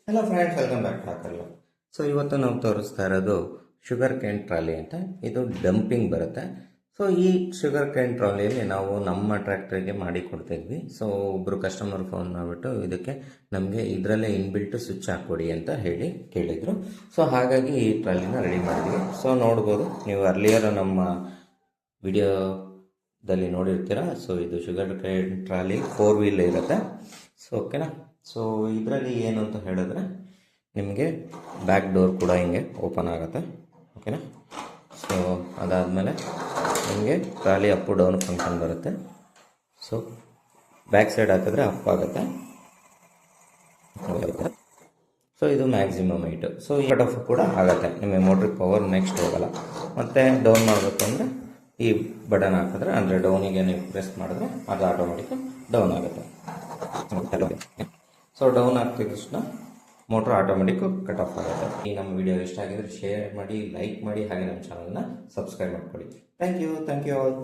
Hello friends, welcome back to ಹಾಕಲ್ಲ. So ಇವತ್ತು ನಾವು ತೋರಿಸ್ತಾ ಇರೋದು ಶುಗರ್ ಕ್ಯಾನ್ ಟ್ರಾಲಿ ಅಂತ. ಇದು ಡಂಪಿಂಗ್ ಬರುತ್ತೆ. ಸೊ ಈ ಶುಗರ್ ಕ್ಯಾನ್ ಟ್ರಾಲಿಯಲ್ಲಿ ನಾವು ನಮ್ಮ ಟ್ರ್ಯಾಕ್ಟರ್ಗೆ ಮಾಡಿ ಕೊಡ್ತಿದ್ವಿ. ಸೊ ಒಬ್ಬರು ಕಸ್ಟಮರ್ ಫೋನ್ ಮಾಡಿಬಿಟ್ಟು ಇದಕ್ಕೆ ನಮಗೆ ಇದರಲ್ಲೇ ಇನ್ಬಿಲ್ಟ್ ಸ್ವಿಚ್ ಹಾಕ್ಕೊಡಿ ಅಂತ ಹೇಳಿ ಕೇಳಿದರು. ಸೊ ಹಾಗಾಗಿ ಈ ಟ್ರಾಲಿನ ರೆಡಿ ಮಾಡಿದ್ವಿ. ಸೊ ನೋಡ್ಬೋದು ನೀವು ಅರ್ಲಿಯರ್ ನಮ್ಮ ವಿಡಿಯೋದಲ್ಲಿ ನೋಡಿರ್ತೀರ. ಸೊ ಇದು ಶುಗರ್ ಕ್ಯಾನ್ ಟ್ರಾಲಿ 4 ವೀಲ್ ಇರುತ್ತೆ. ಸೊ ಓಕೆನಾ. ಸೊ ಇದರಲ್ಲಿ ಏನು ಅಂತ ಹೇಳಿದ್ರೆ ನಿಮಗೆ ಬ್ಯಾಕ್ ಡೋರ್ ಕೂಡ ಹಿಂಗೆ ಓಪನ್ ಆಗುತ್ತೆ. ಓಕೆನಾ. ಸೊ ಅದಾದಮೇಲೆ ನಿಮಗೆ ಟ್ರಾಲಿ ಅಪ್ ಡೌನ್ ಫಂಕ್ಷನ್ ಬರುತ್ತೆ. ಸೊ ಬ್ಯಾಕ್ ಸೈಡ್ ಹಾಕಿದ್ರೆ ಅಪ್ ಆಗುತ್ತೆ. ಸೊ ಇದು ಮ್ಯಾಕ್ಸಿಮಮ್ ಹೈಟು. ಸೊ ಈ ಕಟ್ ಆಫ್ ಕೂಡ ಆಗುತ್ತೆ. ನಿಮಗೆ ಮೋಟ್ರಿಗೆ ಪವರ್ ನೆಕ್ಸ್ಟ್ ಹೋಗಲ್ಲ. ಮತ್ತು ಡೌನ್ ಮಾಡಬೇಕು ಅಂದರೆ ಈ ಬಟನ್ ಹಾಕಿದ್ರೆ, ಅಂದರೆ ಡೌನಿಗೆ ನೀವು ಪ್ರೆಸ್ ಮಾಡಿದ್ರೆ ಅದು ಆಟೋಮೆಟಿಕ್ ಡೌನ್ ಆಗುತ್ತೆ. ಸೊ ಡೌನ್ ಆಗ್ತಿದ ತಕ್ಷಣ ಮೋಟ್ರ್ ಆಟೋಮೆಟಿಕ್ ಕಟ್ ಆಫ್ ಆಗುತ್ತೆ. ಈ ನಮ್ಮ ವಿಡಿಯೋ ಇಷ್ಟ ಆಗಿದ್ರೆ ಶೇರ್ ಮಾಡಿ, ಲೈಕ್ ಮಾಡಿ, ಹಾಗೆ ನಮ್ಮ ಚಾನಲ್ನ ಸಬ್ಸ್ಕ್ರೈಬ್ ಮಾಡ್ಕೊಳ್ಳಿ. Thank you all.